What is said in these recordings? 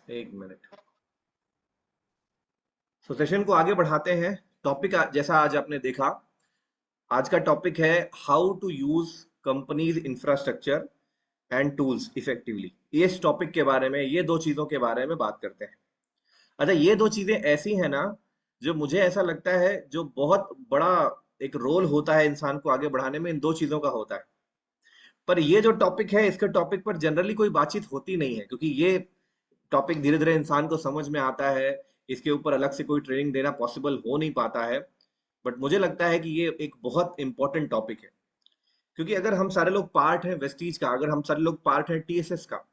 एक मिनट। तो सेशन को आगे बढ़ाते हैं। टॉपिक जैसा आज आपने देखा, आज का टॉपिक है how to use companies infrastructure and tools effectively. इस टॉपिक के बारे में, ये दो चीजों के बारे में बात करते हैं। अच्छा, ये दो चीजें ऐसी हैं ना, जो मुझे ऐसा लगता है जो बहुत बड़ा एक रोल होता है इंसान को आगे बढ़ाने में, इन दो चीजों का होता है। पर ये जो टॉपिक है, इसके टॉपिक पर जनरली कोई बातचीत होती नहीं है, क्योंकि ये टॉपिक धीरे धीरे इंसान को समझ में आता है। इसके ऊपर अलग से कोई ट्रेनिंग देना पॉसिबल हो नहीं पाता है। बट मुझे लगता है कि ये एक बहुत इंपॉर्टेंट टॉपिक है, क्योंकि अगर हम सारे लोग पार्ट हैं वेस्टीज का, अगर हम सारे लोग पार्ट हैं टीएसएस का,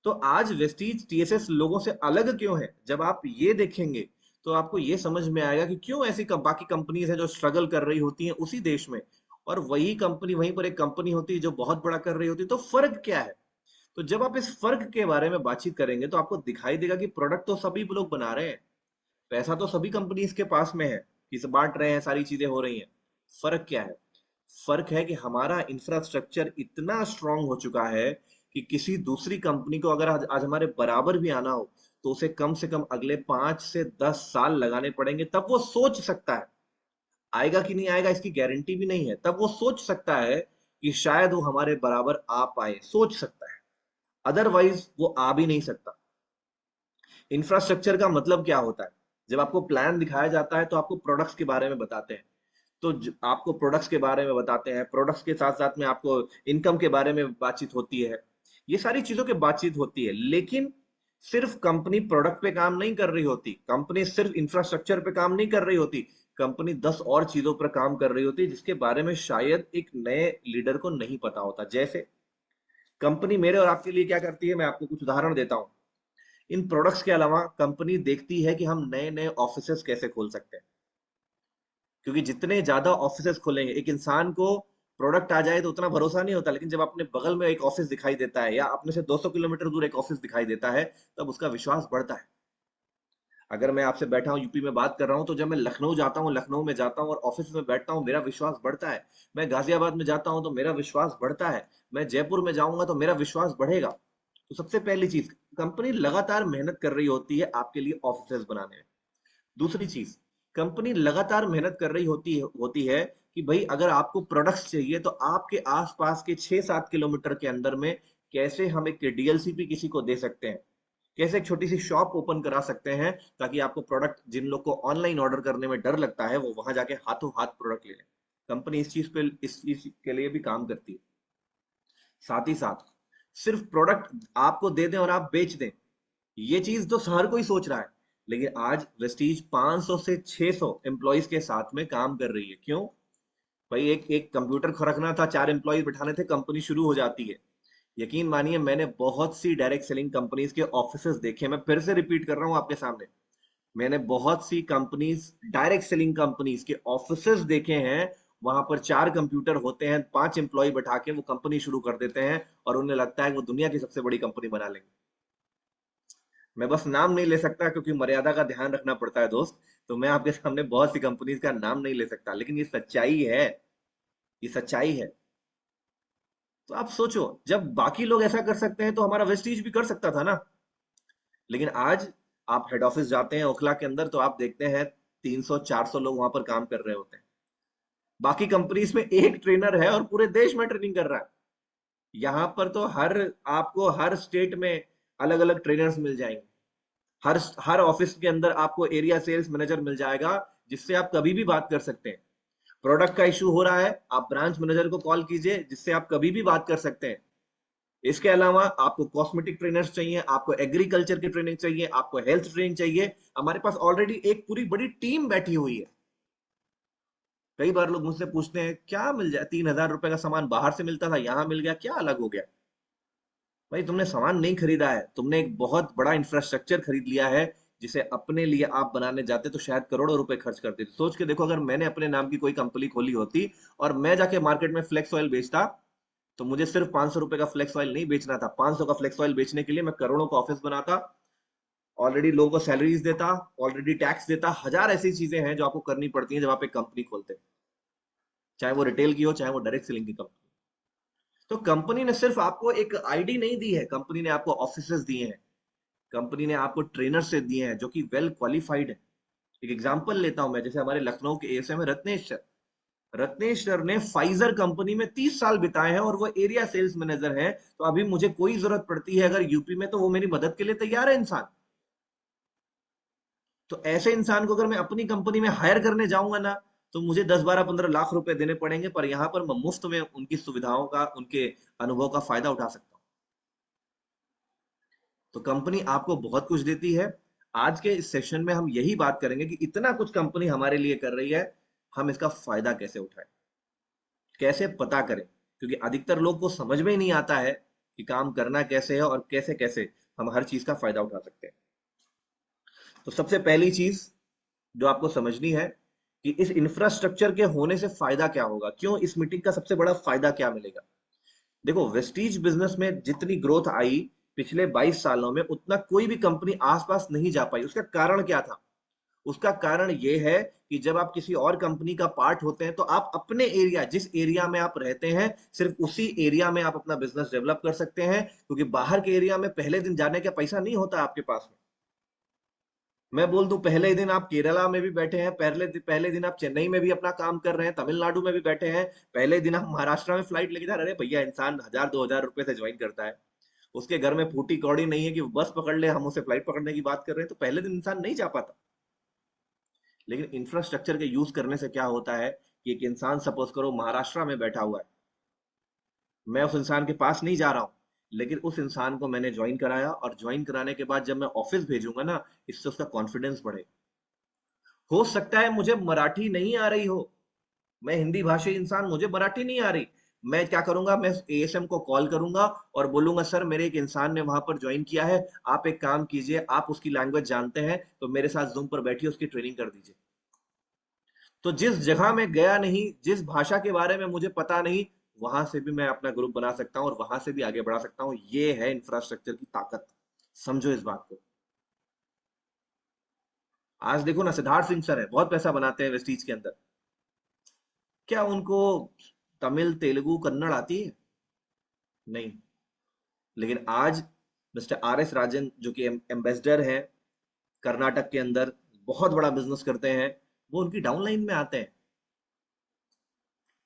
तो आज वेस्टीज टीएसएस लोगों से अलग क्यों है, जब आप ये देखेंगे तो आपको ये समझ में आएगा कि क्यों ऐसी बाकी कंपनीज हैं जो स्ट्रगल कर रही होती हैं उसी देश में, और वही कंपनी वहीं पर एक कंपनी होती है जो बहुत बड़ा कर रही होती है। तो फर्क क्या है? तो जब आप इस फर्क के बारे में बातचीत करेंगे तो आपको दिखाई देगा कि प्रोडक्ट तो सभी लोग बना रहे हैं, पैसा तो सभी कंपनीज के पास में है, किस बांट रहे हैं, सारी चीजें हो रही हैं। फर्क क्या है? फर्क है कि हमारा इंफ्रास्ट्रक्चर इतना स्ट्रांग हो चुका है कि किसी दूसरी कंपनी को अगर आज हमारे बराबर भी आना हो, तो उसे कम से कम अगले 5 से 10 साल लगाने पड़ेंगे, तब वो सोच सकता है। आएगा कि नहीं आएगा इसकी गारंटी भी नहीं है, तब वो सोच सकता है कि शायद वो हमारे बराबर आ पाए, सोच सकता है। अदरवाइज वो आ भी नहीं सकता। इंफ्रास्ट्रक्चर का मतलब क्या होता है? जब आपको प्लान दिखाया जाता है तो आपको प्रोडक्ट्स के बारे में बताते हैं। तो आपको प्रोडक्ट्स के बारे में बताते हैं, प्रोडक्ट्स के साथ साथ में आपको इनकम के बारे में बातचीत होती है। ये सारी चीजों की बातचीत होती है, लेकिन सिर्फ कंपनी प्रोडक्ट पे काम नहीं कर रही होती, कंपनी सिर्फ इंफ्रास्ट्रक्चर पे काम नहीं कर रही होती। कंपनी 10 और चीजों पर काम कर रही होती है, जिसके बारे में शायद एक नए लीडर को नहीं पता होता। जैसे कंपनी मेरे और आपके लिए क्या करती है, मैं आपको कुछ उदाहरण देता हूँ। इन प्रोडक्ट्स के अलावा कंपनी देखती है कि हम नए नए ऑफिसेस कैसे खोल सकते हैं, क्योंकि जितने ज्यादा ऑफिसेस खोलेंगे, एक इंसान को प्रोडक्ट आ जाए तो उतना भरोसा नहीं होता, लेकिन जब अपने बगल में एक ऑफिस दिखाई देता है या अपने से 200 किलोमीटर दूर एक ऑफिस दिखाई देता है, तब उसका विश्वास बढ़ता है। अगर मैं आपसे बैठा हूँ यूपी में बात कर रहा हूँ, तो जब मैं लखनऊ जाता हूँ, लखनऊ में जाता हूँ और ऑफिस में बैठता हूँ, मेरा विश्वास बढ़ता है। मैं गाजियाबाद में जाता हूँ तो मेरा विश्वास बढ़ता है। मैं जयपुर में जाऊंगा तो मेरा विश्वास बढ़ेगा। तो सबसे पहली चीज, कंपनी लगातार मेहनत कर रही होती है आपके लिए ऑफिस बनाने में। दूसरी चीज, कंपनी लगातार मेहनत कर रही होती है कि भाई अगर आपको प्रोडक्ट्स चाहिए तो आपके आसपास के 6-7 किलोमीटर के अंदर में कैसे हम एक डीएलसीपी किसी को दे सकते हैं, कैसे एक छोटी सी शॉप ओपन करा सकते हैं, ताकि आपको प्रोडक्ट, जिन लोग को ऑनलाइन ऑर्डर करने में डर लगता है, वो वहां जाके हाथों हाथ प्रोडक्ट ले लें। कंपनी इस चीज के लिए भी काम करती है। साथ ही साथ सिर्फ प्रोडक्ट आपको दे दें और आप बेच दें, ये चीज तो हर कोई सोच रहा है, लेकिन आज वेस्टीज 500 से 600 एम्प्लॉयज के साथ में काम कर रही है। क्यों? भाई एक एक कंप्यूटर रखना था, 4 एम्प्लॉयज बिठाने थे, कंपनी शुरू हो जाती है। यकीन मानिए, मैंने बहुत सी डायरेक्ट सेलिंग कंपनीज के ऑफिसेज देखे, मैं फिर से रिपीट कर रहा हूं आपके सामने। मैंने बहुत सी कंपनीज, डायरेक्ट सेलिंग कंपनीज के ऑफिसेज देखे हैं। वहां पर 4 कंप्यूटर होते हैं, 5 एम्प्लॉय बैठा के वो कंपनी शुरू कर देते हैं, और उन्हें लगता है कि वो दुनिया की सबसे बड़ी कंपनी बना लेंगे। मैं बस नाम नहीं ले सकता, क्योंकि मर्यादा का ध्यान रखना पड़ता है दोस्त। तो मैं आपके सामने बहुत सी कंपनीज का नाम नहीं ले सकता, लेकिन ये सच्चाई है। ये सच्चाई है। तो आप सोचो, जब बाकी लोग ऐसा कर सकते हैं तो हमारा वेस्टीज भी कर सकता था ना। लेकिन आज आप हेड ऑफिस जाते हैं ओखला के अंदर, तो आप देखते हैं 300-400 लोग वहां पर काम कर रहे होते हैं। बाकी कंपनीज में एक ट्रेनर है और पूरे देश में ट्रेनिंग कर रहा है। यहाँ पर तो आपको हर स्टेट में अलग अलग ट्रेनर्स मिल जाएंगे। हर हर ऑफिस के अंदर आपको एरिया सेल्स मैनेजर मिल जाएगा, जिससे आप कभी भी बात कर सकते हैं। प्रोडक्ट का इशू हो रहा है, आप ब्रांच मैनेजर को कॉल कीजिए, जिससे आप कभी भी बात कर सकते हैं। इसके अलावा आपको कॉस्मेटिक ट्रेनर्स चाहिए, आपको एग्रीकल्चर की ट्रेनिंग चाहिए, आपको हेल्थ ट्रेनिंग चाहिए, हमारे पास ऑलरेडी एक पूरी बड़ी टीम बैठी हुई है। कई बार लोग मुझसे पूछते हैं क्या मिल जाए, 3,000 रुपए का सामान बाहर से मिलता था, यहां मिल गया, क्या अलग हो गया? भाई तुमने सामान नहीं खरीदा है, तुमने एक बहुत बड़ा इंफ्रास्ट्रक्चर खरीद लिया है, जिसे अपने लिए आप बनाने जाते तो शायद करोड़ों रुपए खर्च करते थे। सोच के देखो, अगर मैंने अपने नाम की कोई कंपनी खोली होती और मैं जाके मार्केट में फ्लेक्स ऑयल बेचता, तो मुझे सिर्फ 500 रुपए का फ्लेक्स ऑयल नहीं बेचना था, 500 का फ्लेक्स ऑयल बेचने के लिए मैं करोड़ों का ऑफिस बनाता, ऑलरेडी लोगों को सैलरीज देता, ऑलरेडी टैक्स देता। हजार ऐसी चीजें हैं जो आपको करनी पड़ती हैं जब आप एक कंपनी खोलते हैं, चाहे वो रिटेल की हो, चाहे वो डायरेक्ट सेलिंग की कंपनी। तो कंपनी ने सिर्फ आपको एक आईडी नहीं दी है, कंपनी ने आपको ऑफिसेस दिए हैं। कंपनी ने आपको ट्रेनर से दिए हैं जो कि वेल क्वालिफाइड है। एक एग्जांपल लेता हूं मैं, जैसे हमारे लखनऊ के एएसएम है रत्नेश सर। रत्नेश सर ने फाइजर कंपनी में 30 साल बिताए हैं और वो एरिया सेल्स मैनेजर हैं। तो अभी मुझे कोई जरूरत पड़ती है अगर यूपी में, तो वो मेरी मदद के लिए तैयार है इंसान। तो ऐसे इंसान को अगर मैं अपनी कंपनी में हायर करने जाऊंगा ना, तो मुझे 10 12 15 लाख रुपए देने पड़ेंगे, पर यहां पर मैं मुफ्त में उनकी सुविधाओं का, उनके अनुभव का फायदा उठा सकता हूं। तो कंपनी आपको बहुत कुछ देती है। आज के इस सेशन में हम यही बात करेंगे कि इतना कुछ कंपनी हमारे लिए कर रही है, हम इसका फायदा कैसे उठाएं, कैसे पता करें। क्योंकि अधिकतर लोग को समझ में ही नहीं आता है कि काम करना कैसे है और कैसे कैसे हम हर चीज का फायदा उठा सकते हैं। तो सबसे पहली चीज जो आपको समझनी है कि इस इंफ्रास्ट्रक्चर के होने से फायदा क्या होगा, क्यों इस मीटिंग का सबसे बड़ा फायदा क्या मिलेगा। देखो, वेस्टीज बिजनेस में जितनी ग्रोथ आई पिछले 22 सालों में, उतना कोई भी कंपनी आसपास नहीं जा पाई। उसका कारण क्या था? उसका कारण यह है कि जब आप किसी और कंपनी का पार्ट होते हैं, तो आप अपने एरिया, जिस एरिया में आप रहते हैं, सिर्फ उसी एरिया में आप अपना बिजनेस डेवलप कर सकते हैं। क्योंकि बाहर के एरिया में पहले दिन जाने का पैसा नहीं होता आपके पास में। मैं बोल दूं, पहले ही दिन आप केरला में भी बैठे हैं, पहले दिन आप चेन्नई में भी अपना काम कर रहे हैं, तमिलनाडु में भी बैठे हैं, पहले दिन आप महाराष्ट्र में फ्लाइट लेके जा रहे हैं। भैया, इंसान 1000 2000 रुपए से ज्वाइन करता है, उसके घर में फूटी कौड़ी नहीं है कि वो बस पकड़ ले, हम उसे फ्लाइट पकड़ने की बात कर रहे हैं। तो पहले दिन इंसान नहीं जा पाता। लेकिन इंफ्रास्ट्रक्चर के यूज करने से क्या होता है कि एक इंसान, सपोज करो महाराष्ट्र में बैठा हुआ है, मैं उस इंसान के पास नहीं जा रहा हूं, लेकिन उस इंसान को मैंने ज्वाइन कराया, और ज्वाइन कराने के बाद जब मैं ऑफिस भेजूंगा ना, इससे उसका कॉन्फिडेंस बढ़ेगा। हो सकता है मुझे मराठी नहीं आ रही हो, मैं हिंदी भाषी इंसान, मुझे मराठी नहीं आ रही। मैं क्या करूंगा, मैं एएसएम को कॉल करूंगा और बोलूंगा, सर मेरे एक इंसान ने वहां पर ज्वाइन किया है, आप एक काम कीजिए, आप उसकी लैंग्वेज जानते हैं, तो मेरे साथ जूम पर बैठिए, उसकी ट्रेनिंग कर दीजिए। तो जिस जगह में गया नहीं, जिस भाषा के बारे में मुझे पता नहीं, वहां से भी मैं अपना ग्रुप बना सकता हूं और वहां से भी आगे बढ़ा सकता हूं। ये है इंफ्रास्ट्रक्चर की ताकत। समझो इस बात को। आज देखो ना, सिद्धार्थ सिंह सर है, बहुत पैसा बनाते हैं वेस्टीज के अंदर। क्या उनको तमिल, तेलुगु, कन्नड़ आती है? नहीं। लेकिन आज मिस्टर आर एस राजन, जो कि एम्बेसडर हैं कर्नाटक के अंदर, बहुत बड़ा बिजनेस करते हैं, वो उनकी डाउनलाइन में आते हैं।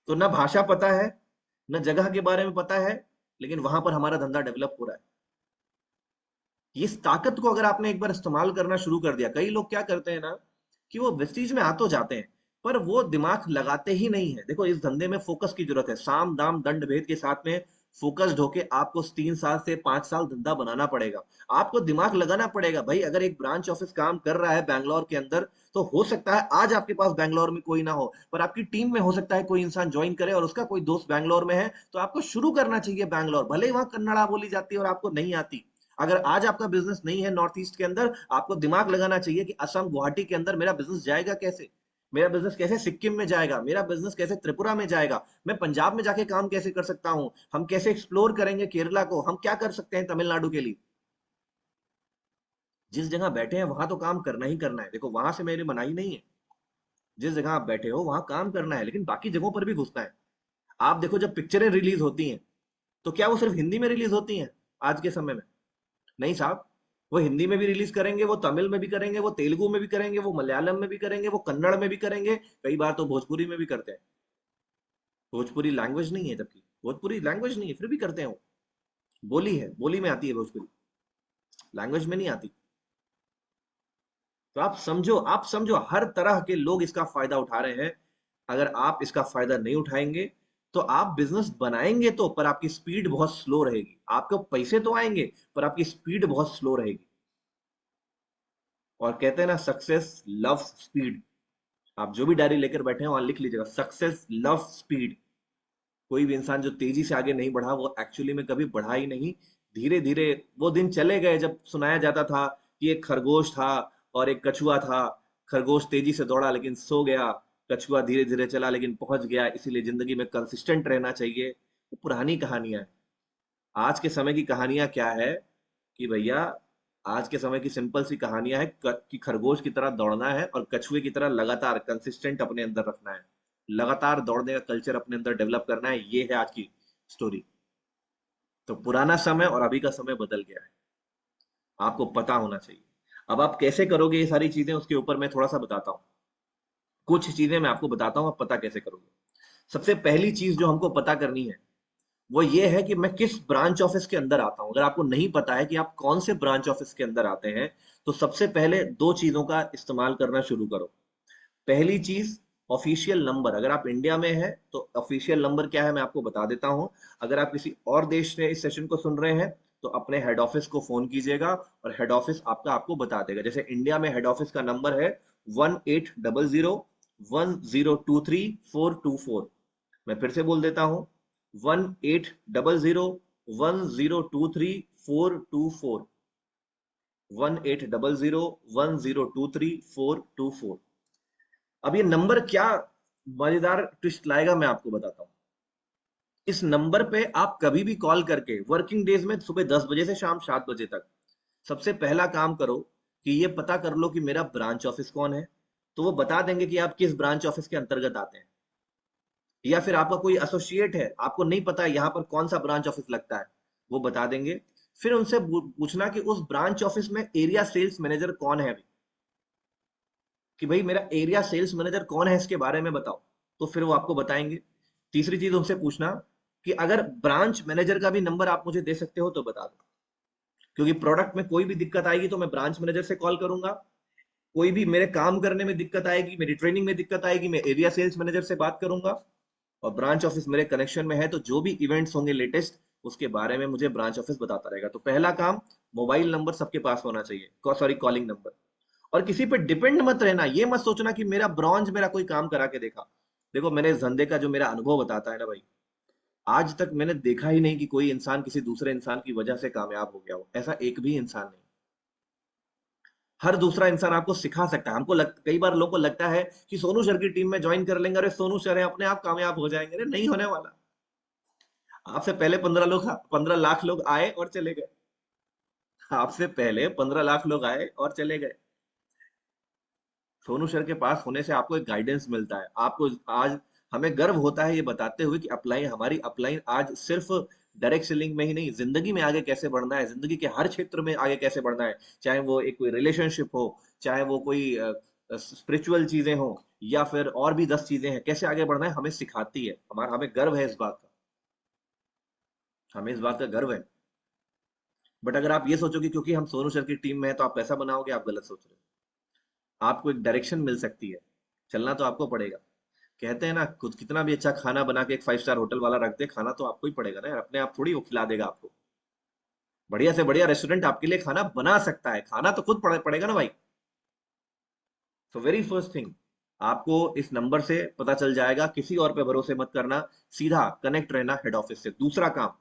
तो ना भाषा पता है, न जगह के बारे में पता है, लेकिन वहां पर हमारा धंधा डेवलप हो रहा है। इस ताकत को अगर आपने एक बार इस्तेमाल करना शुरू कर दिया, कई लोग क्या करते हैं ना, कि वो वेस्टीज में आ तो जाते हैं, पर वो दिमाग लगाते ही नहीं है। देखो, इस धंधे में फोकस की जरूरत है, साम दाम दंड भेद के साथ में फोकस्ड होके आपको 3 साल से 5 साल धंधा बनाना पड़ेगा। आपको दिमाग लगाना पड़ेगा। भाई, अगर एक ब्रांच ऑफिस काम कर रहा है बैंगलोर के अंदर, तो हो सकता है आज आपके पास बैंगलोर में कोई ना हो, पर आपकी टीम में हो सकता है कोई इंसान ज्वाइन करे और उसका कोई दोस्त बैंगलोर में है, तो आपको शुरू करना चाहिए बैंगलोर, भले ही वहां कन्नड़ा बोली जाती है और आपको नहीं आती। अगर आज आपका बिजनेस नहीं है नॉर्थ ईस्ट के अंदर, आपको दिमाग लगाना चाहिए कि असम, गुवाहाटी के अंदर मेरा बिजनेस जाएगा कैसे, मेरा बिजनेस कैसे सिक्किम में जाएगा, मेरा बिजनेस कैसे त्रिपुरा में जाएगा, मैं पंजाब में जाके काम कैसे कर सकता हूं, हम कैसे एक्सप्लोर करेंगे केरला को, हम क्या कर सकते हैं तमिलनाडु के लिए। जिस जगह बैठे हैं वहां तो काम करना ही करना है। देखो, वहां से मेरी मनाही नहीं है, जिस जगह आप बैठे हो वहां काम करना है, लेकिन बाकी जगहों पर भी घुसना है। आप देखो, जब पिक्चरें रिलीज होती हैं, तो क्या वो सिर्फ हिंदी में रिलीज होती हैं आज के समय में? नहीं साहब। वो हिंदी में भी रिलीज करेंगे, वो तमिल में भी करेंगे, वो तेलुगु में भी करेंगे, वो मलयालम में भी करेंगे, वो कन्नड़ में भी करेंगे, कई बार तो भोजपुरी में भी करते हैं। भोजपुरी लैंग्वेज नहीं है, जबकि भोजपुरी लैंग्वेज नहीं है, फिर भी करते हैं वो। बोली है, बोली में आती है भोजपुरी, लैंग्वेज में नहीं आती। तो आप समझो हर तरह के लोग इसका फायदा उठा रहे हैं। अगर आप इसका फायदा नहीं उठाएंगे, तो आप बिजनेस बनाएंगे तो, पर आपकी स्पीड बहुत स्लो रहेगी। आपको पैसे तो आएंगे, पर आपकी स्पीड बहुत स्लो रहेगी। और कहते हैं ना, सक्सेस लव स्पीड। आप जो भी डायरी लेकर बैठे हैं वहां लिख लीजिएगा, सक्सेस लव स्पीड। कोई भी इंसान जो तेजी से आगे नहीं बढ़ा, वो एक्चुअली में कभी बढ़ा ही नहीं। धीरे धीरे वो दिन चले गए जब सुनाया जाता था कि एक खरगोश था और एक कछुआ था। खरगोश तेजी से दौड़ा लेकिन सो गया, कछुआ धीरे धीरे चला लेकिन पहुंच गया। इसीलिए जिंदगी में कंसिस्टेंट रहना चाहिए। वो पुरानी कहानियां हैं। आज के समय की कहानियां क्या है कि भैया, आज के समय की सिंपल सी कहानियां है कि खरगोश की तरह दौड़ना है और कछुए की तरह लगातार कंसिस्टेंट अपने अंदर रखना है। लगातार दौड़ने का कल्चर अपने अंदर डेवलप करना है। ये है आज की स्टोरी। तो पुराना समय और अभी का समय बदल गया है। आपको पता होना चाहिए। अब आप कैसे करोगे ये सारी चीजें, उसके ऊपर मैं थोड़ा सा बताता हूँ। कुछ चीजें मैं आपको बताता हूँ, आप पता कैसे करोगे। सबसे पहली चीज जो हमको पता करनी है वो ये है कि मैं किस ब्रांच ऑफिस के अंदर आता हूं। अगर आपको नहीं पता है कि आप कौन से ब्रांच ऑफिस के अंदर आते हैं, तो सबसे पहले दो चीजों का इस्तेमाल करना शुरू करो। पहली चीज, ऑफिशियल नंबर। अगर आप इंडिया में हैं तो ऑफिशियल नंबर क्या है मैं आपको बता देता हूं। अगर आप किसी और देश से इस सेशन को सुन रहे हैं तो अपने हेड ऑफिस को फोन कीजिएगा और हेड ऑफिस आपका आपको बता देगा। जैसे इंडिया में हेड ऑफिस का नंबर है 1800 1023 424। मैं फिर से बोल देता हूं, 1800 1023 424। 1800 1023 424। अब ये नंबर क्या मजेदार ट्विस्ट लाएगा मैं आपको बताता हूँ। इस नंबर पे आप कभी भी कॉल करके वर्किंग डेज में सुबह 10 बजे से शाम 7 बजे तक सबसे पहला काम करो कि ये पता कर लो कि मेरा ब्रांच ऑफिस कौन है। तो वो बता देंगे कि आप किस ब्रांच ऑफिस के अंतर्गत आते हैं। या फिर आपका कोई एसोसिएट है, आपको नहीं पता है यहाँ पर कौन सा ब्रांच ऑफिस लगता है, वो बता देंगे। फिर उनसे पूछना कि उस ब्रांच ऑफिस में एरिया सेल्स मैनेजर कौन है अभी, कि भाई मेरा एरिया सेल्स मैनेजर कौन है इसके बारे में बताओ। तो फिर वो आपको बताएंगे। तीसरी चीज उनसे पूछना कि अगर ब्रांच मैनेजर का भी नंबर आप मुझे दे सकते हो तो बता दो, क्योंकि प्रोडक्ट में कोई भी दिक्कत आएगी तो मैं ब्रांच मैनेजर से कॉल करूंगा। कोई भी मेरे काम करने में दिक्कत आएगी, मेरी ट्रेनिंग में दिक्कत आएगी, मैं एरिया सेल्स मैनेजर से बात करूंगा। और ब्रांच ऑफिस मेरे कनेक्शन में है तो जो भी इवेंट्स होंगे लेटेस्ट उसके बारे में मुझे ब्रांच ऑफिस बताता रहेगा। तो पहला काम, मोबाइल नंबर सबके पास होना चाहिए, सॉरी कॉलिंग नंबर। और किसी पे डिपेंड मत रहना, ये मत सोचना कि मेरा ब्रॉन्ज मेरा कोई काम करा के देखा। देखो मेरे इस धंधे का जो मेरा अनुभव बताता है ना भाई, आज तक मैंने देखा ही नहीं कि कोई इंसान किसी दूसरे इंसान की वजह से कामयाब हो गया हो। ऐसा एक भी इंसान नहीं। हर दूसरा इंसान आपको सिखा सकता है। कई बार लोगों को लगता है कि सोनू सर की टीम में ज्वाइन कर लेंगे, अरे सोनू सर है अपने आप कामयाब हो जाएंगे। अरे नहीं होने वाला। आपसे पहले 15 लाख लोग आए और चले गए। आपसे पहले 15 लाख लोग आए और चले गए। सोनू सर के पास होने से आपको एक गाइडेंस मिलता है। आपको आज हमें गर्व होता है ये बताते हुए कि अपलाइन, हमारी अपलाइन आज सिर्फ डायरेक्ट सेलिंग में ही नहीं, जिंदगी में आगे कैसे बढ़ना है, जिंदगी के हर क्षेत्र में आगे कैसे बढ़ना है, चाहे वो एक कोई रिलेशनशिप हो, चाहे वो कोई स्पिरिचुअल चीजें हो, या फिर और भी 10 चीजें हैं, कैसे आगे बढ़ना है हमें सिखाती है। हमें गर्व है इस बात का। हमें इस बात का गर्व है। बट अगर आप ये सोचोगे क्योंकि हम सोनू सर की टीम में है तो आप पैसा बनाओगे, आप गलत सोच रहे हो। आपको एक डायरेक्शन मिल सकती है, चलना तो आपको पड़ेगा। कहते हैं ना, खुद कितना भी अच्छा खाना बना के एक 5 स्टार होटल वाला रख दे, खाना तो आपको ही पड़ेगा ना यार, अपने आप थोड़ी वो खिला देगा आपको। बढ़िया से बढ़िया रेस्टोरेंट आपके लिए खाना बना सकता है, खाना तो खुद पड़ेगा ना भाई। सो वेरी फर्स्ट थिंग, आपको इस नंबर से पता चल जाएगा। किसी और पे भरोसे मत करना, सीधा कनेक्ट रहना हेड ऑफिस से। दूसरा काम,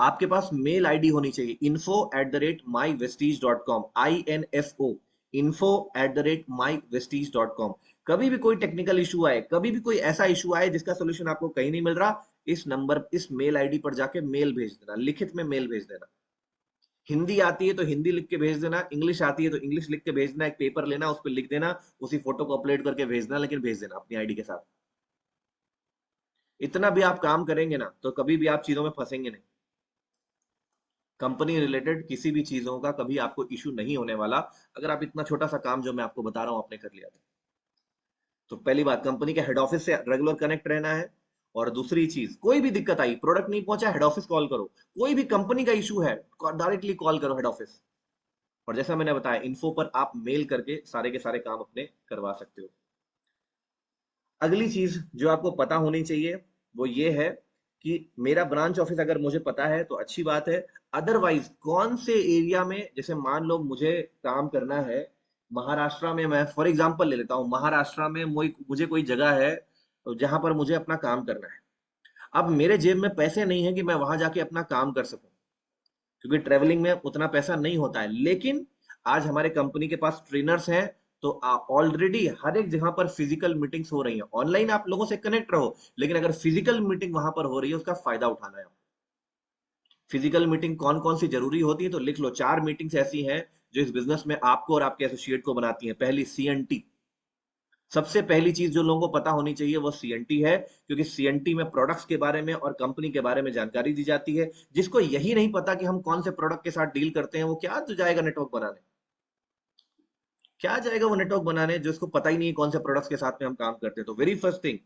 आपके पास मेल आईडी होनी चाहिए, info@myvestige.com। info@myvestige.com। कभी भी कोई टेक्निकल इशू आए, कभी भी कोई ऐसा इशू आए जिसका सोल्यूशन आपको कहीं नहीं मिल रहा, इस नंबर, इस मेल आईडी पर जाके मेल भेज देना, लिखित में मेल भेज देना। हिंदी आती है तो हिंदी लिख के भेज देना, इंग्लिश आती है तो इंग्लिश लिख के भेज देना, एक पेपर लेना उस पर लिख देना, उसी फोटो को अपलोड करके भेज देना, लेकिन भेज देना अपनी आईडी के साथ। इतना भी आप काम करेंगे ना तो कभी भी आप चीजों में फंसेंगे नहीं। कंपनी रिलेटेड किसी भी चीजों का कभी आपको इशू नहीं होने वाला, अगर आप इतना छोटा सा काम जो मैं आपको बता रहा हूं आपने कर लिया था। तो पहली बात, कंपनी के हेड ऑफिस से रेगुलर कनेक्ट रहना है। और दूसरी चीज, कोई भी दिक्कत आई, प्रोडक्ट नहीं पहुंचा, हेड ऑफिस कॉल करो। कोई भी कंपनी का इशू है, डायरेक्टली कॉल करो हेड ऑफिस। और जैसा मैंने बताया, इन्फो पर आप मेल करके सारे के सारे काम अपने करवा सकते हो। अगली चीज जो आपको पता होनी चाहिए वो ये है कि मेरा ब्रांच ऑफिस अगर मुझे पता है तो अच्छी बात है। अदरवाइज कौन से एरिया में, जैसे मान लो मुझे काम करना है महाराष्ट्र में, मैं फॉर एग्जांपल ले लेता हूँ, महाराष्ट्र में मुझे कोई जगह है जहां पर मुझे अपना काम करना है। अब मेरे जेब में पैसे नहीं है कि मैं वहां जाके अपना काम कर सकूं, क्योंकि ट्रेवलिंग में उतना पैसा नहीं होता है। लेकिन आज हमारे कंपनी के पास ट्रेनर्स हैं, तो ऑलरेडी हर एक जगह पर फिजिकल मीटिंग्स हो रही हैं। ऑनलाइन आप लोगों से कनेक्ट रहो, लेकिन अगर फिजिकल मीटिंग वहां पर हो रही है उसका फायदा उठाना है। फिजिकल मीटिंग कौन कौन सी जरूरी होती है तो लिख लो, 4 मीटिंग्स ऐसी हैं जो इस बिजनेस में आपको और आपके एसोसिएट को बनाती हैं। पहली CNT, सबसे पहली चीज जो लोगों को पता होनी चाहिए वो सीएनटी है, क्योंकि सीएनटी में प्रोडक्ट्स के बारे में और कंपनी के बारे में जानकारी दी जाती है। जिसको यही नहीं पता कि हम कौन से प्रोडक्ट के साथ डील करते हैं, वो क्या तो जाएगा नेटवर्क बनाने, क्या जाएगा वो नेटवर्क बनाने जो इसको पता ही नहीं है कौन से प्रोडक्ट्स के साथ में हम काम करते हैं। तो वेरी फर्स्ट थिंग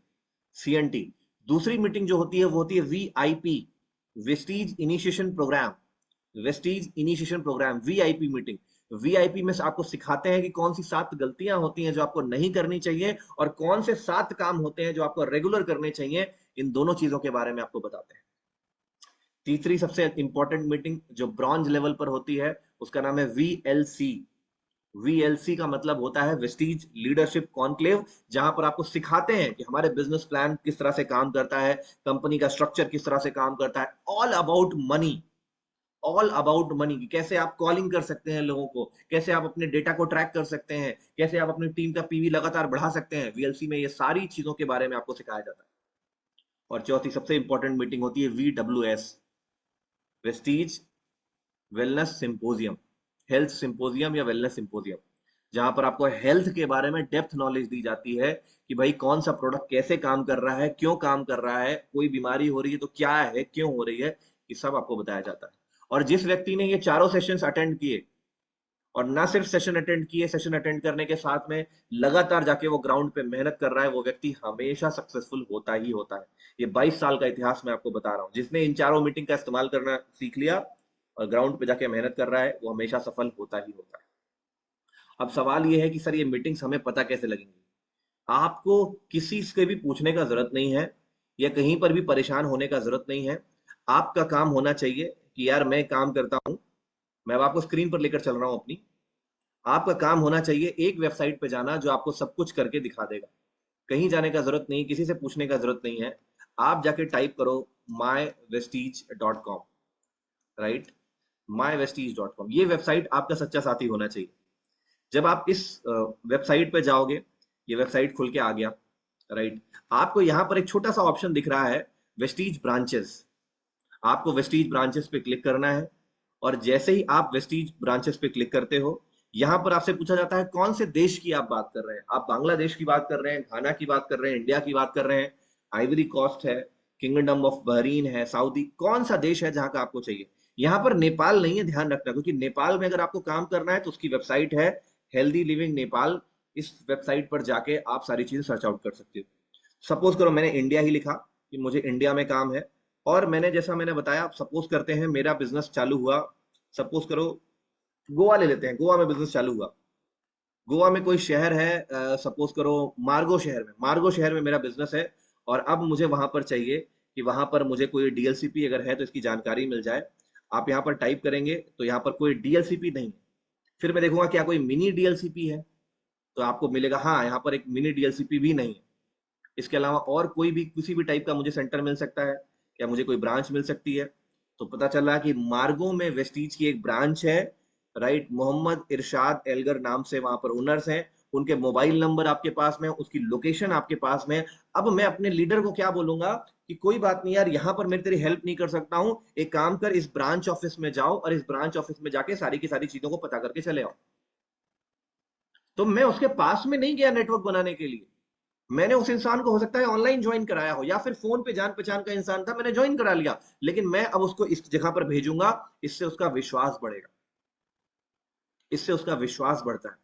सीएनटी। दूसरी मीटिंग जो होती है वो होती है VIP, Vestige initiation program. Vestige initiation program, VIP meeting. VIP में से आपको सिखाते हैं कि कौन सी 7 गलतियां होती हैं जो आपको नहीं करनी चाहिए, और कौन से 7 काम होते हैं जो आपको रेगुलर करने चाहिए। इन दोनों चीजों के बारे में आपको बताते हैं। तीसरी सबसे इंपॉर्टेंट मीटिंग जो ब्रॉन्ज लेवल पर होती है उसका नाम है वीएलसी। वीएलसी का मतलब होता है वेस्टीज लीडरशिप कॉन्क्लेव, जहां पर आपको सिखाते हैं कि हमारे बिजनेस प्लान किस तरह से काम करता है, कंपनी का स्ट्रक्चर किस तरह से काम करता है, all about money. All about money की कैसे आप कॉलिंग कर सकते हैं लोगों को, कैसे आप अपने डेटा को ट्रैक कर सकते हैं, कैसे आप अपनी टीम का पीवी लगातार बढ़ा सकते हैं। वीएलसी में ये सारी चीजों के बारे में आपको सिखाया जाता है। और चौथी सबसे इंपॉर्टेंट मीटिंग होती है VWS, Vestige wellness symposium, health symposium या वेलनेस सिंपोजियम, जहां पर आपको हेल्थ के बारे में डेप्थ नॉलेज दी जाती है कि भाई कौन सा प्रोडक्ट कैसे काम कर रहा है, क्यों काम कर रहा है, कोई बीमारी हो रही है तो क्या है, क्यों हो रही है, ये सब आपको बताया जाता है। और जिस व्यक्ति ने ये चारों सेशंस अटेंड किए, और ना सिर्फ सेशन अटेंड किए, सेशन अटेंड करने के साथ में लगातार जाके वो ग्राउंड पे मेहनत कर रहा है, वो व्यक्ति हमेशा सक्सेसफुल होता ही होता है। ये 22 साल का इतिहास मैं आपको बता रहा हूँ। जिसने इन चारों मीटिंग का इस्तेमाल करना सीख लिया और ग्राउंड पे जाके मेहनत कर रहा है, वो हमेशा सफल होता ही होता है। अब सवाल ये है कि सर ये मीटिंग्स हमें पता कैसे लगेंगी। आपको किसी से भी पूछने का जरूरत नहीं है, या कहीं पर भी परेशान होने का जरूरत नहीं है। आपका काम होना चाहिए कि यार मैं काम करता हूं, मैं अब आपको स्क्रीन पर लेकर चल रहा हूं अपनी। आपका काम होना चाहिए एक वेबसाइट पे जाना जो आपको सब कुछ करके दिखा देगा। कहीं जाने का जरूरत नहीं, किसी से पूछने का जरूरत नहीं है। आप जाके टाइप करो mywestige.com, राइट। mywestige.com, ये वेबसाइट आपका सच्चा साथी होना चाहिए। जब आप इस वेबसाइट पे जाओगे, ये वेबसाइट खुल के आ गया, राइट। आपको यहाँ पर एक छोटा सा ऑप्शन दिख रहा है, वेस्टीज ब्रांचेस। आपको वेस्टीज ब्रांचेस पे क्लिक करना है, और जैसे ही आप वेस्टीज ब्रांचेस पे क्लिक करते हो, यहां पर आपसे पूछा जाता है कौन से देश की आप बात कर रहे हैं। आप बांग्लादेश की बात कर रहे हैं, घाना की बात कर रहे हैं, इंडिया की बात कर रहे हैं, आइवरी कोस्ट है, किंगडम ऑफ बहरीन है, सऊदी, कौन सा देश है जहां का आपको चाहिए। यहां पर नेपाल नहीं है, ध्यान रखना, क्योंकि नेपाल में अगर आपको काम करना है तो उसकी वेबसाइट है हेल्दी लिविंग नेपाल। इस वेबसाइट पर जाके आप सारी चीजें सर्च आउट कर सकते हो। सपोज करो मैंने इंडिया ही लिखा कि मुझे इंडिया में काम है, और मैंने जैसा मैंने बताया, सपोज करते हैं मेरा बिजनेस चालू हुआ, सपोज करो गोवा ले लेते हैं, गोवा में बिजनेस चालू हुआ। गोवा में कोई शहर है, सपोज करो मार्गो शहर में, मार्गो शहर में मेरा बिजनेस है, और अब मुझे वहां पर चाहिए कि वहां पर मुझे कोई डीएलसीपी अगर है तो इसकी जानकारी मिल जाए। आप यहाँ पर टाइप करेंगे तो यहाँ पर कोई डीएलसीपी नहीं है। फिर मैं देखूंगा क्या कोई मिनी डीएलसीपी है, तो आपको मिलेगा हाँ यहाँ पर एक मिनी डीएलसीपी भी नहीं है। इसके अलावा और कोई भी किसी भी टाइप का मुझे सेंटर मिल सकता है, या मुझे कोई ब्रांच मिल सकती है। तो पता चल रहा है कि मार्गो में वेस्टीज की एक ब्रांच है, राइट। मोहम्मद इरशाद एलगर नाम से वहां पर ओनर्स हैं, उनके मोबाइल नंबर आपके पास में, उसकी लोकेशन आपके पास में। अब मैं अपने लीडर को क्या बोलूंगा कि कोई बात नहीं यार, यहाँ पर मैं तेरी हेल्प नहीं कर सकता हूँ, एक काम कर, इस ब्रांच ऑफिस में जाओ और इस ब्रांच ऑफिस में जाके सारी की सारी चीजों को पता करके चले आओ। तो मैं उसके पास में नहीं गया नेटवर्क बनाने के लिए, मैंने उस इंसान को हो सकता है ऑनलाइन ज्वाइन कराया हो, या फिर फोन पे जान पहचान का इंसान था, मैंने ज्वाइन करा लिया, लेकिन मैं अब उसको इस जगह पर भेजूंगा। इससे उसका विश्वास बढ़ेगा, इससे उसका विश्वास बढ़ता है।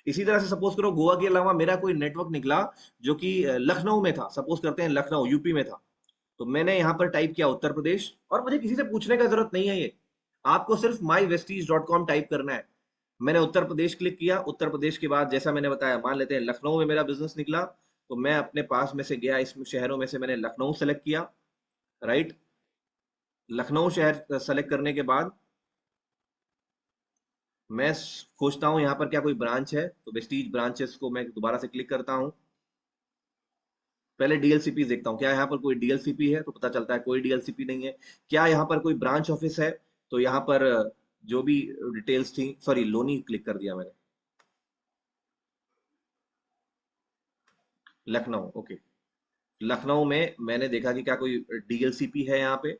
इसी तरह से सपोज करो गोवा के अलावा मेरा कोई नेटवर्क निकला जो कि लखनऊ में था, सपोज करते हैं लखनऊ यूपी में था। तो मैंने यहां पर टाइप किया उत्तर प्रदेश, और मुझे किसी से पूछने का जरूरत नहीं है, ये आपको सिर्फ mywestige.com टाइप करना है। मैंने उत्तर प्रदेश क्लिक किया, उत्तर प्रदेश के बाद जैसा मैंने बताया, मान लेते हैं लखनऊ में मेरा बिजनेस निकला, तो मैं अपने पास में से गया, इस शहरों में से मैंने लखनऊ सेलेक्ट किया, राइट। लखनऊ शहर सेलेक्ट करने के बाद मैं खोजता हूं यहाँ पर क्या कोई ब्रांच है, तो वेस्टीज ब्रांचेस को मैं दोबारा से क्लिक करता हूं। पहले डीएलसीपी देखता हूँ, क्या यहाँ पर कोई डीएलसीपी है, तो पता चलता है कोई डीएलसीपी नहीं है। क्या यहाँ पर कोई ब्रांच ऑफिस है, तो यहाँ पर जो भी डिटेल्स थी, सॉरी लोनी क्लिक कर दिया मैंने, लखनऊ, ओके। लखनऊ में मैंने देखा कि क्या कोई डीएलसीपी है यहाँ पे,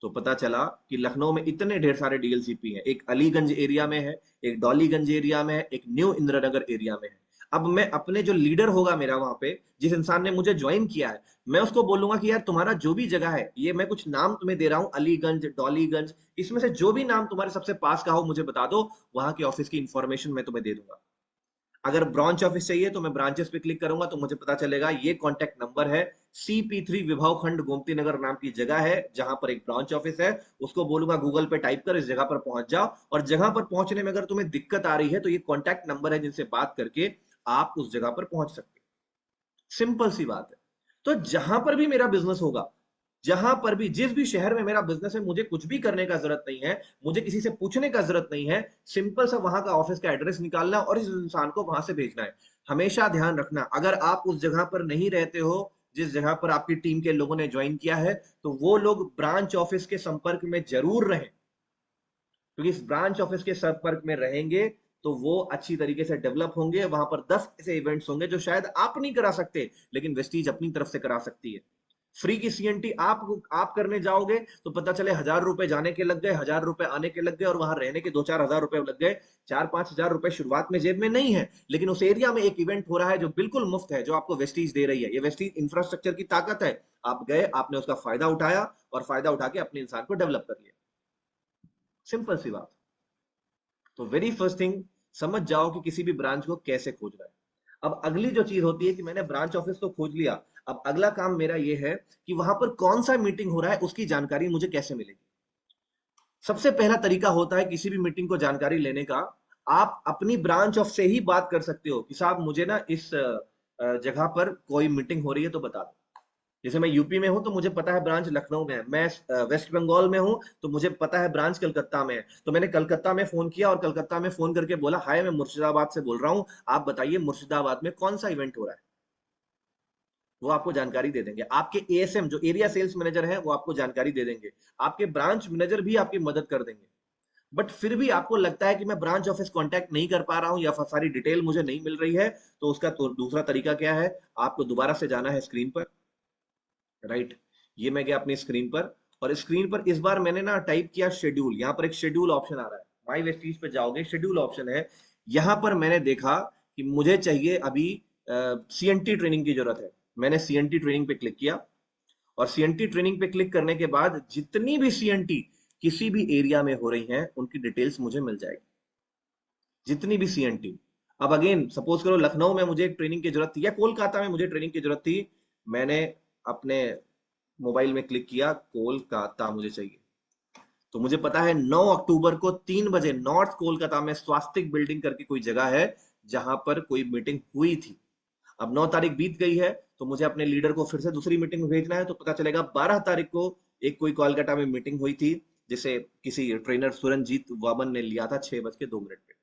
तो पता चला कि लखनऊ में इतने ढेर सारे डीएलसीपी हैं। एक अलीगंज एरिया में है, एक डॉलीगंज एरिया में है, एक न्यू इंदिरानगर एरिया में है। अब मैं अपने जो लीडर होगा मेरा वहां पे, जिस इंसान ने मुझे ज्वाइन किया है, मैं उसको बोलूंगा कि यार तुम्हारा जो भी जगह है, ये मैं कुछ नाम तुम्हें दे रहा हूँ, अलीगंज, डॉलीगंज, इसमें से जो भी नाम तुम्हारे सबसे पास का हो मुझे बता दो, वहां के ऑफिस की इंफॉर्मेशन मैं तुम्हें दे दूंगा। अगर ब्रांच ऑफिस चाहिए तो मैं ब्रांचेस पे क्लिक करूंगा तो मुझे पता चलेगा ये कॉन्टैक्ट नंबर है, CP3 विभव खंड गोमती नगर नाम की जगह है जहां पर एक ब्रांच ऑफिस है। उसको बोलूंगा गूगल पे टाइप कर इस जगह पर पहुंच जाओ, और जगह पर पहुंचने में अगर तुम्हें दिक्कत आ रही है तो ये कॉन्टैक्ट नंबर है जिनसे बात करके आप उस जगह पर पहुंच सकते हो। सिंपल सी बात है। तो जहां पर भी मेरा बिजनेस होगा, जहां पर भी जिस भी शहर में मेरा बिजनेस है, मुझे कुछ भी करने का जरूरत नहीं है, मुझे किसी से पूछने का जरूरत नहीं है, सिंपल सा वहां का ऑफिस का एड्रेस निकालना और इस इंसान को वहां से भेजना है। हमेशा ध्यान रखना, अगर आप उस जगह पर नहीं रहते हो जिस जगह पर आपकी टीम के लोगों ने ज्वाइन किया है, तो वो लोग ब्रांच ऑफिस के संपर्क में जरूर रहें, क्योंकि इस ब्रांच ऑफिस के संपर्क में रहेंगे तो वो अच्छी तरीके से डेवलप होंगे। वहां पर 10 ऐसे इवेंट्स होंगे जो शायद आप नहीं करा सकते, लेकिन वेस्टीज अपनी तरफ से करा सकती है। फ्री की CNT आप करने जाओगे तो पता चले 1,000 रुपए जाने के लग गए, 1,000 रुपए आने के लग गए, और वहां रहने के 2-4 हज़ार रुपए लग गए। 4-5 हज़ार रुपए शुरुआत में जेब में नहीं है, लेकिन उस एरिया में एक इवेंट हो रहा है जो बिल्कुल मुफ्त है, जो आपको वेस्टीज दे रही है। ये वेस्टीज इंफ्रास्ट्रक्चर की ताकत है। आप गए, आपने उसका फायदा उठाया, और फायदा उठा के अपने इंसान को डेवलप कर लिया। सिंपल सी बात। तो वेरी फर्स्ट थिंग, समझ जाओ कि किसी भी ब्रांच को कैसे खोजना है। अब अगली जो चीज होती है कि मैंने ब्रांच ऑफिस तो खोज लिया, अब अगला काम मेरा ये है कि वहां पर कौन सा मीटिंग हो रहा है उसकी जानकारी मुझे कैसे मिलेगी। सबसे पहला तरीका होता है किसी भी मीटिंग को जानकारी लेने का, आप अपनी ब्रांच ऑफ से ही बात कर सकते हो कि साहब मुझे ना इस जगह पर कोई मीटिंग हो रही है तो बता दो। जैसे मैं यूपी में हूं तो मुझे पता है ब्रांच लखनऊ में है, मैं वेस्ट बंगाल में हूं तो मुझे पता है ब्रांच कलकत्ता में है, तो मैंने कलकत्ता में फोन किया और कलकत्ता में फोन करके बोला, हाय मैं मुर्शिदाबाद से बोल रहा हूं, आप बताइए मुर्शिदाबाद में कौन सा इवेंट हो रहा है। वो आपको जानकारी दे देंगे। आपके ASM जो एरिया सेल्स मैनेजर है वो आपको जानकारी दे देंगे। आपके ब्रांच मैनेजर भी आपकी मदद कर देंगे। बट फिर भी आपको लगता है कि मैं ब्रांच ऑफिस कांटेक्ट नहीं कर पा रहा हूं या सारी डिटेल मुझे नहीं मिल रही है, तो उसका तो दूसरा तरीका क्या है, आपको दोबारा से जाना है स्क्रीन पर। राइट, ये मैं गया अपनी स्क्रीन पर, और स्क्रीन पर इस बार मैंने ना टाइप किया शेड्यूल। यहाँ पर एक शेड्यूल ऑप्शन आ रहा है, माई वेस्टीज पे जाओगे, शेड्यूल ऑप्शन है। यहाँ पर मैंने देखा कि मुझे चाहिए अभी CNT ट्रेनिंग की जरूरत है। मैंने CNT ट्रेनिंग पे क्लिक किया, और CNT ट्रेनिंग पे क्लिक करने के बाद जितनी भी CNT किसी भी एरिया में हो रही हैं उनकी डिटेल्स मुझे मिल जाएगी, जितनी भी CNT। अब अगेन सपोज करो लखनऊ में मुझे एक ट्रेनिंग की जरूरत थी या कोलकाता में मुझे ट्रेनिंग की जरूरत थी, मैंने अपने मोबाइल में क्लिक किया, कोलकाता मुझे चाहिए, तो मुझे पता है 9 अक्टूबर को 3 बजे नॉर्थ कोलकाता में स्वास्तिक बिल्डिंग करके कोई जगह है जहां पर कोई मीटिंग हुई थी। अब 9 तारीख बीत गई है, तो मुझे अपने लीडर को फिर से दूसरी मीटिंग में भेजना है, तो पता चलेगा 12 तारीख को एक कोई कोलकाता में मीटिंग हुई थी, जिसे किसी ट्रेनर सुरंजीत वामन ने लिया था 6:02 पे।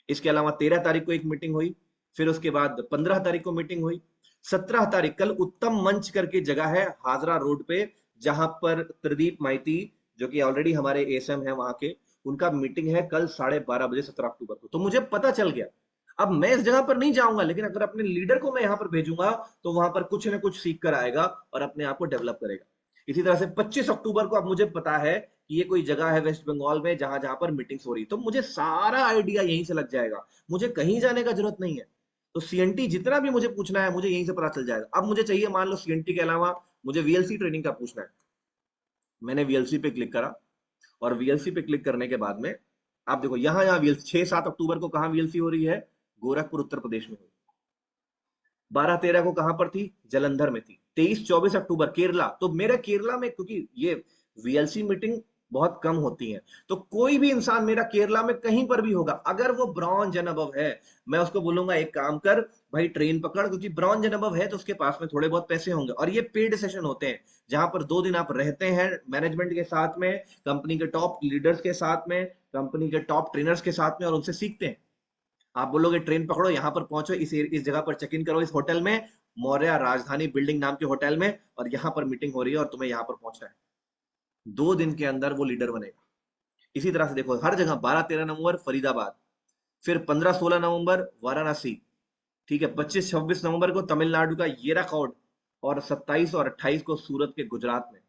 इसके अलावा 13 तारीख को एक मीटिंग हुई, फिर उसके बाद 15 तारीख को मीटिंग हुई। 17 तारीख कल उत्तम मंच करके जगह है हाजरा रोड पे, जहां पर त्रिदीप माइती जो कि ऑलरेडी हमारे ASM है वहां के, उनका मीटिंग है कल 12:30 बजे 17 अक्टूबर को। तो मुझे पता चल गया। अब मैं इस जगह पर नहीं जाऊंगा, लेकिन अगर अपने लीडर को मैं यहां पर भेजूंगा तो वहां पर कुछ ना कुछ सीख कर आएगा और अपने आप को डेवलप करेगा। इसी तरह से 25 अक्टूबर को अब मुझे पता है कि ये कोई जगह है वेस्ट बंगाल में जहां जहां पर मीटिंग्स हो रही, तो मुझे सारा आइडिया यहीं से लग जाएगा, मुझे कहीं जाने का जरूरत नहीं है। तो CNT जितना भी मुझे पूछना है मुझे यहीं से पता चल जाएगा। अब मुझे चाहिए, मान लो CNT के अलावा मुझे VLC ट्रेनिंग का पूछना है, मैंने VLC पे क्लिक करा, और VLC पे क्लिक करने के बाद में आप देखो यहाँ यहाँ VLC 6-7 अक्टूबर को कहाँ VLC हो रही है, गोरखपुर उत्तर प्रदेश में हुई। 12-13 को कहां पर थी, जलंधर में थी। 23-24 अक्टूबर केरला, तो मेरे केरला में, क्योंकि ये VLC मीटिंग बहुत कम होती है, तो कोई भी इंसान मेरा केरला में कहीं पर भी होगा, अगर वो ब्रॉन्ज एंड अबव है, मैं उसको बोलूंगा एक काम कर भाई ट्रेन पकड़, क्योंकि ब्रॉन्ज एंड अबव है तो उसके पास में थोड़े बहुत पैसे होंगे। और ये पेड सेशन होते हैं जहां पर 2 दिन आप रहते हैं मैनेजमेंट के साथ में, कंपनी के टॉप लीडर्स के साथ में, कंपनी के टॉप ट्रेनर्स के साथ में, और उनसे सीखते हैं। आप बोलोगे ट्रेन पकड़ो, यहां पर पहुंचो, इस जगह पर चेक इन करो, इस होटल में, मौर्य राजधानी बिल्डिंग नाम के होटल में, और यहां पर मीटिंग हो रही है और तुम्हें यहां पर पहुंचना है। 2 दिन के अंदर वो लीडर बनेगा। इसी तरह से देखो हर जगह, 12-13 नवंबर फरीदाबाद, फिर 15-16 नवंबर वाराणसी, ठीक है, 25-26 नवंबर को तमिलनाडु का येराकौड, और 27 और 28 को सूरत के गुजरात में।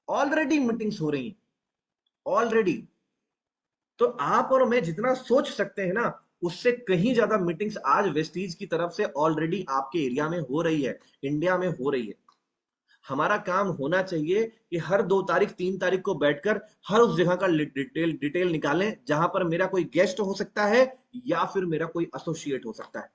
ऑलरेडी मीटिंग्स हो रही हैं, ऑलरेडी। तो आप और मैं जितना सोच सकते हैं ना, उससे कहीं ज्यादा मीटिंग्स आज वेस्टीज की तरफ से ऑलरेडी आपके एरिया में हो रही है, इंडिया में हो रही है। हमारा काम होना चाहिए कि हर 2 तारीख 3 तारीख को बैठकर हर उस जगह का डिटेल डिटेल निकालें जहां पर मेरा कोई गेस्ट हो सकता है या फिर मेरा कोई एसोसिएट हो सकता है।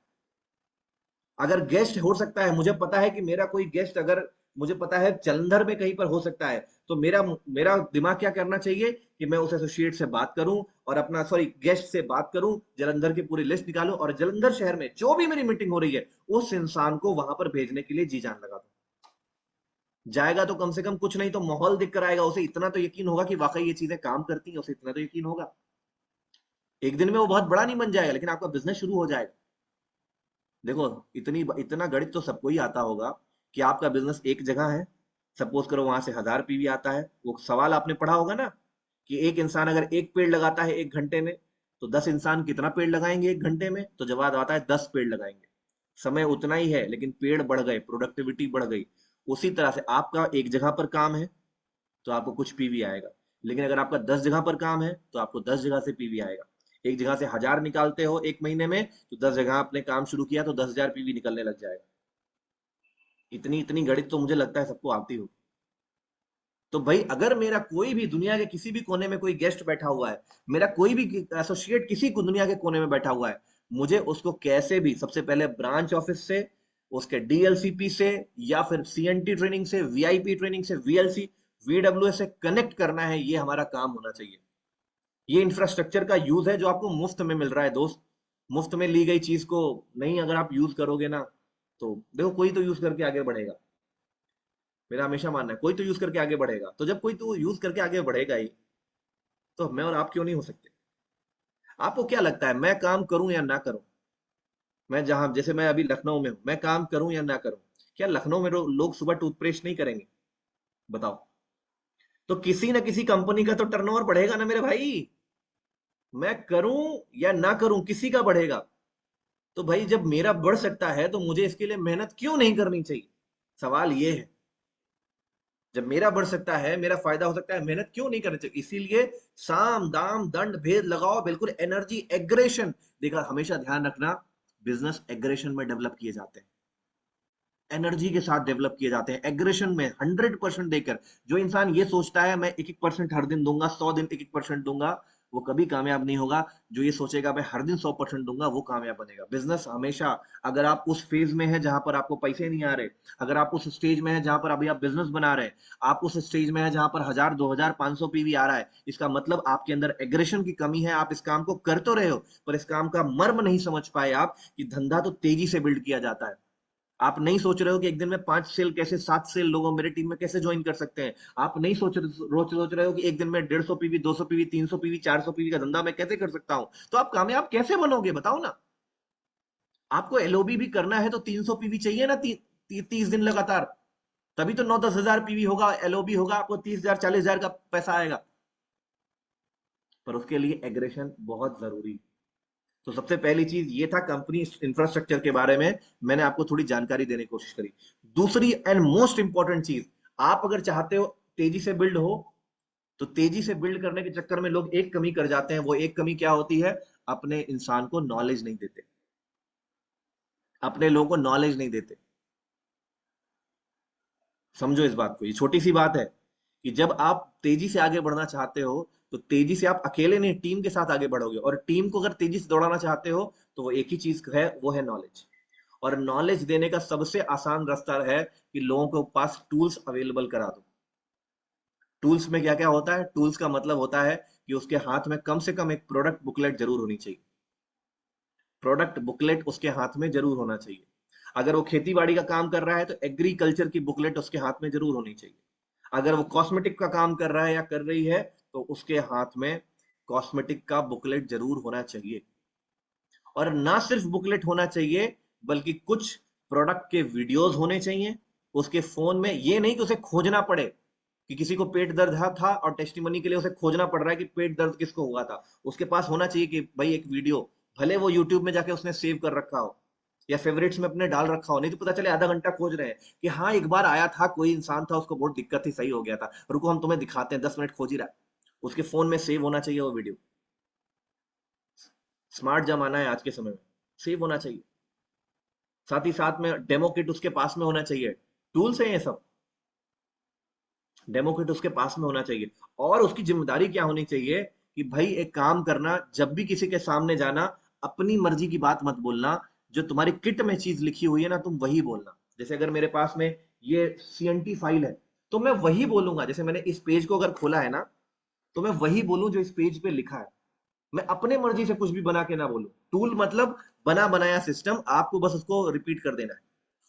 अगर गेस्ट हो सकता है, मुझे पता है कि मेरा कोई गेस्ट अगर मुझे पता है जलंधर में कहीं पर हो सकता है, तो मेरा मेरा दिमाग क्या करना चाहिए कि मैं उस एसोसिएट से बात करूं और अपना सॉरी गेस्ट से बात करूं, जलंधर की पूरी लिस्ट निकालूं और जलंधर शहर में जो भी मेरी मीटिंग हो रही है उस इंसान को वहां पर भेजने के लिए जी जान लगा दूं। जाएगा तो कम से कम कुछ नहीं तो माहौल दिख कर आएगा, उसे इतना तो यकीन होगा कि वाकई ये चीजें काम करती हैं, उसे इतना तो यकीन होगा। एक दिन में वो बहुत बड़ा नहीं बन जाएगा, लेकिन आपका बिजनेस शुरू हो जाएगा। देखो, इतना गणित तो सबको ही आता होगा कि आपका बिजनेस एक जगह है, सपोज करो वहां से 1000 पीवी आता है, वो सवाल आपने पढ़ा होगा ना कि एक इंसान अगर एक पेड़ लगाता है 1 घंटे में, तो 10 इंसान कितना पेड़ लगाएंगे 1 घंटे में? तो जवाब आता है 10 पेड़ लगाएंगे। समय उतना ही है लेकिन पेड़ बढ़ गए, प्रोडक्टिविटी बढ़ गई। उसी तरह से आपका एक जगह पर काम है तो आपको कुछ पीवी आएगा, लेकिन अगर आपका 10 जगह पर काम है तो आपको 10 जगह से पीवी आएगा। एक जगह से 1000 निकालते हो एक महीने में, तो 10 जगह आपने काम शुरू किया तो 10,000 पीवी निकलने लग जाएगा। इतनी इतनी गणित तो मुझे लगता है सबको आती हो। तो भाई अगर मेरा कोई भी दुनिया के किसी भी कोने में कोई गेस्ट बैठा हुआ है, मेरा कोई भी एसोसिएट किसी को दुनिया के कोने में बैठा हुआ है, मुझे उसको कैसे भी सबसे पहले ब्रांच ऑफिस से, उसके डीएलसीपी से, या फिर सीएनटी ट्रेनिंग से, वीआईपी ट्रेनिंग से, वीएलसी वीडब्ल्यूएस से कनेक्ट करना है। ये हमारा काम होना चाहिए। ये इंफ्रास्ट्रक्चर का यूज है जो आपको मुफ्त में मिल रहा है दोस्त। मुफ्त में ली गई चीज को नहीं अगर आप यूज करोगे ना, तो देखो कोई तो यूज करके आगे बढ़ेगा। मेरा हमेशा मानना है कोई तो यूज करके आगे बढ़ेगा, तो जब कोई तो यूज करके आगे बढ़ेगा ही, तो मैं और आप क्यों नहीं हो सकते? आपको क्या लगता है मैं काम करूं या ना करूं? मैं जहां जैसे मैं अभी लखनऊ में हूं, मैं काम करूं या ना करूं? क्या लखनऊ में लोग सुबह टूथपेस्ट नहीं करेंगे? बताओ। तो किसी ना किसी कंपनी का तो टर्नओवर बढ़ेगा ना मेरे भाई। मैं करूं या ना करूं किसी का बढ़ेगा। तो भाई जब मेरा बढ़ सकता है तो मुझे इसके लिए मेहनत क्यों नहीं करनी चाहिए? सवाल ये है। जब मेरा बढ़ सकता है, मेरा फायदा हो सकता है, मेहनत क्यों नहीं करनी चाहिए? इसीलिए साम दाम दंड भेद लगाओ, बिल्कुल एनर्जी एग्रेशन। देखा, हमेशा ध्यान रखना, बिजनेस एग्रेशन में डेवलप किए जाते हैं, एनर्जी के साथ डेवलप किए जाते हैं, एग्रेशन में 100% देकर। जो इंसान ये सोचता है मैं 1-1% हर दिन दूंगा, 100 दिन 1-1% दूंगा, वो कभी कामयाब नहीं होगा। जो ये सोचेगा मैं हर दिन 100% दूंगा, वो कामयाब बनेगा। बिजनेस हमेशा, अगर आप उस फेज में है जहां पर आपको पैसे नहीं आ रहे, अगर आप उस स्टेज में है जहां पर अभी आप बिजनेस बना रहे हैं, आप उस स्टेज में है जहां पर 1000 2000 500 पीवी आ रहा है, इसका मतलब आपके अंदर एग्रेशन की कमी है। आप इस काम को कर तो रहे हो, पर इस काम का मर्म नहीं समझ पाए आप कि धंधा तो तेजी से बिल्ड किया जाता है। आप नहीं सोच रहे हो कि एक दिन में 5 सेल कैसे, 7 सेल लोगों मेरे टीम में कैसे ज्वाइन कर सकते हैं। आप नहीं सोच रहे हो कि एक दिन में 150 पीवी, 200 पीवी, 300 पीवी, 400 पीवी का धंधा मैं कैसे कर सकता हूं। तो आप कामयाब कैसे बनोगे बताओ ना? आपको एलओबी भी करना है तो 300 पीवी चाहिए ना, 30 दिन लगातार। तभी तो 9-10 हजार पीवी होगा, एलओबी होगा, आपको 30,000 40,000 का पैसा आएगा। पर उसके लिए एग्रेशन बहुत जरूरी है। तो सबसे पहली चीज ये था कंपनी इंफ्रास्ट्रक्चर के बारे में, मैंने आपको थोड़ी जानकारी देने की कोशिश करी। दूसरी एंड मोस्ट इंपॉर्टेंट चीज, आप अगर चाहते हो तेजी से बिल्ड हो, तो तेजी से बिल्ड करने के चक्कर में लोग एक कमी कर जाते हैं। वो एक कमी क्या होती है? अपने इंसान को नॉलेज नहीं देते, अपने लोगों को नॉलेज नहीं देते। समझो इस बात को, ये छोटी सी बात है कि जब आप तेजी से आगे बढ़ना चाहते हो, तो तेजी से आप अकेले नहीं टीम के साथ आगे बढ़ोगे, और टीम को अगर तेजी से दौड़ाना चाहते हो तो वो एक ही चीज है, वो है नॉलेज। और नॉलेज देने का सबसे आसान रास्ता है कि लोगों के पास टूल्स अवेलेबल करा दो। टूल्स में क्या क्या होता है? टूल्स का मतलब होता है कि उसके हाथ में कम से कम एक प्रोडक्ट बुकलेट जरूर होनी चाहिए। प्रोडक्ट बुकलेट उसके हाथ में जरूर होना चाहिए। अगर वो खेती बाड़ी का काम कर रहा है तो एग्रीकल्चर की बुकलेट उसके हाथ में जरूर होनी चाहिए। अगर वो कॉस्मेटिक का काम कर रहा है या कर रही है, तो उसके हाथ में कॉस्मेटिक का बुकलेट जरूर होना चाहिए। और ना सिर्फ बुकलेट होना चाहिए, बल्कि कुछ प्रोडक्ट के वीडियोस होने चाहिए उसके फोन में। ये नहीं कि उसे खोजना पड़े, कि किसी को पेट दर्द था और टेस्टिमनी के लिए उसे खोजना पड़ रहा है कि पेट दर्द किसको हुआ था। उसके पास होना चाहिए कि भाई एक वीडियो, भले वो यूट्यूब में जाके उसने सेव कर रखा हो या फेवरेट्स में अपने डाल रखा हो, नहीं तो पता चले आधा घंटा खोज रहे हैं कि हाँ एक बार आया था कोई इंसान था, उसको बहुत दिक्कत थी, सही हो गया था, रुको हम तुम्हें दिखाते हैं, 10 मिनट खोज ही रहा है। उसके फोन में सेव होना चाहिए वो वीडियो। स्मार्ट जमाना है आज के समय में, सेव होना चाहिए। साथ ही साथ में डेमो किट उसके पास में होना चाहिए। टूल्स हैं ये सब, डेमो किट उसके पास में होना चाहिए। और उसकी जिम्मेदारी क्या होनी चाहिए कि भाई एक काम करना, जब भी किसी के सामने जाना, अपनी मर्जी की बात मत बोलना। जो तुम्हारी किट में चीज लिखी हुई है ना, तुम वही बोलना। जैसे अगर मेरे पास में ये सीएनटी फाइल है, तो मैं वही बोलूंगा। जैसे मैंने इस पेज को अगर खोला है ना, तो मैं वही बोलूं जो इस पेज पे लिखा है। मैं अपने मर्जी से कुछ भी बना के ना बोलूं। टूल मतलब बना बनाया सिस्टम, आपको बस उसको रिपीट कर देना है।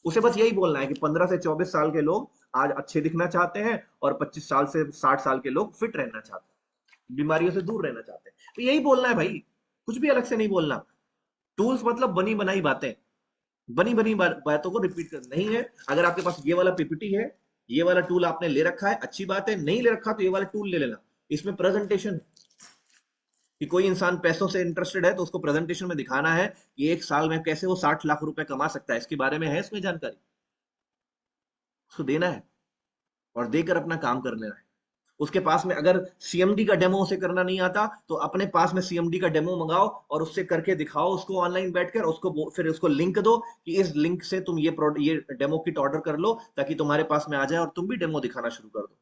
उसे बस यही बोलना है कि 15 से 24 साल के लोग आज अच्छे दिखना चाहते हैं, और 25 साल से 60 साल के लोग फिट रहना चाहते हैं, बीमारियों से दूर रहना चाहते हैं। तो यही बोलना है भाई, कुछ भी अलग से नहीं बोलना। टूल्स मतलब बनी बनाई बातें, बनी बनी बातों को रिपीट कर नहीं है। अगर आपके पास ये वाला पीपीटी है, ये वाला टूल आपने ले रखा है, अच्छी बात है। नहीं ले रखा तो ये वाला टूल ले लेना। इसमें प्रेजेंटेशन, कि कोई इंसान पैसों से इंटरेस्टेड है तो उसको प्रेजेंटेशन में दिखाना है कि एक साल में कैसे वो 60 लाख रुपए कमा सकता है, इसके बारे में है इसमें जानकारी, उसको देना है और देकर अपना काम कर लेना है। उसके पास में अगर सीएमडी का डेमो उसे करना नहीं आता, तो अपने पास में सीएमडी का डेमो मंगाओ और उससे करके दिखाओ उसको ऑनलाइन बैठकर। उसको फिर उसको लिंक दो कि इस लिंक से तुम ये डेमो किट ऑर्डर कर लो, ताकि तुम्हारे पास में आ जाए और तुम भी डेमो दिखाना शुरू कर दो।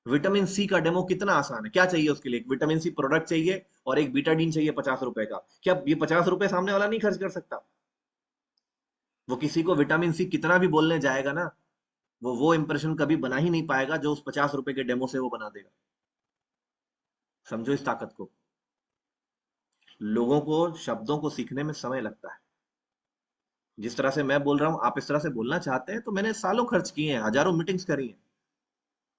विटामिन सी का डेमो कितना आसान है। क्या चाहिए उसके लिए? एक विटामिन सी प्रोडक्ट चाहिए और एक बीटाडीन चाहिए 50 रुपए का। क्या ये 50 रुपए सामने वाला नहीं खर्च कर सकता? वो किसी को विटामिन सी कितना भी बोलने जाएगा ना, वो इंप्रेशन कभी बना ही नहीं पाएगा जो उस 50 रुपए के डेमो से वो बना देगा। समझो इस ताकत को। लोगों को शब्दों को सीखने में समय लगता है। जिस तरह से मैं बोल रहा हूं, आप इस तरह से बोलना चाहते हैं, तो मैंने सालों खर्च किए हैं, हजारों मीटिंग्स करी हैं।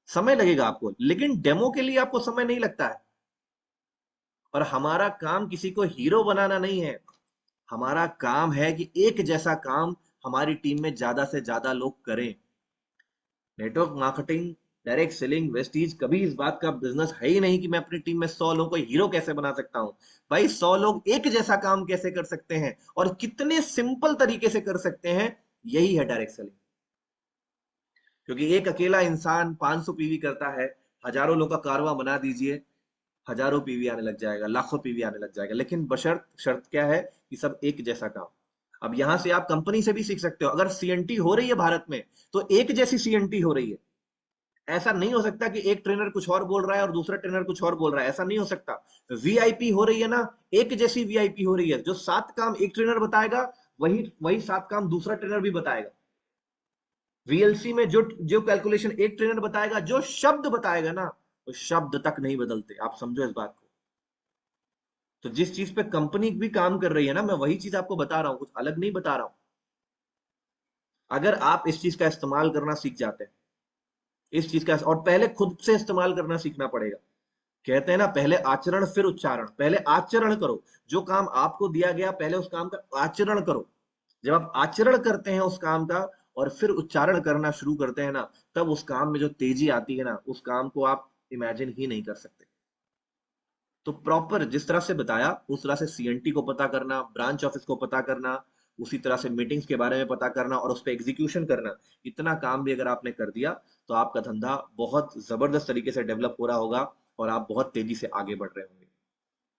समय लगेगा आपको, लेकिन डेमो के लिए आपको समय नहीं लगता है। और हमारा काम किसी को हीरो बनाना नहीं है। हमारा काम है कि एक जैसा काम हमारी टीम में ज्यादा से ज्यादा लोग करें। Network marketing, direct selling, Vestige कभी इस बात का बिजनेस है ही नहीं कि मैं अपनी टीम में 100 लोगों को हीरो कैसे बना सकता हूं। भाई 100 लोग एक जैसा काम कैसे कर सकते हैं और कितने सिंपल तरीके से कर सकते हैं, यही है डायरेक्ट सेलिंग। क्योंकि एक अकेला इंसान 500 पीवी करता है, हजारों लोग का कारवां बना दीजिए, हजारों पीवी आने लग जाएगा, लाखों पीवी आने लग जाएगा। लेकिन बशर्त, शर्त क्या है कि सब एक जैसा काम। अब यहां से आप कंपनी से भी सीख सकते हो। अगर सीएनटी हो रही है भारत में, तो एक जैसी सीएनटी हो रही है। ऐसा नहीं हो सकता कि एक ट्रेनर कुछ और बोल रहा है और दूसरा ट्रेनर कुछ और बोल रहा है, ऐसा नहीं हो सकता। वीआईपी हो रही है ना, एक जैसी वीआईपी हो रही है। जो 7 काम एक ट्रेनर बताएगा, वही वही 7 काम दूसरा ट्रेनर भी बताएगा। वीएलसी में जो जो कैलकुलेशन एक ट्रेनर बताएगा, जो शब्द बताएगा ना, वो शब्द तक नहीं बदलते। आप समझो इस बात को। तो जिस चीज पे कंपनी भी काम कर रही है ना, मैं वही चीज आपको बता रहा हूं, कुछ अलग नहीं बता रहा हूं। अगर आप इस चीज का इस्तेमाल करना सीख जाते हैं, इस चीज का, और पहले खुद से इस्तेमाल करना सीखना पड़ेगा। कहते हैं ना, पहले आचरण फिर उच्चारण। पहले आचरण करो, जो काम आपको दिया गया पहले उस काम का आचरण करो। जब आप आचरण करते हैं उस काम का और फिर उच्चारण करना शुरू करते हैं ना, तब उस काम में जो तेजी आती है ना, उस काम को आप इमेजिन ही नहीं कर सकते। तो प्रॉपर जिस तरह से बताया, उस तरह से सीएनटी को पता करना, ब्रांच ऑफिस को पता करना, उसी तरह से मीटिंग्स के बारे में पता करना और उस पर एग्जीक्यूशन करना, इतना काम भी अगर आपने कर दिया, तो आपका धंधा बहुत जबरदस्त तरीके से डेवलप हो रहा होगा और आप बहुत तेजी से आगे बढ़ रहे होंगे।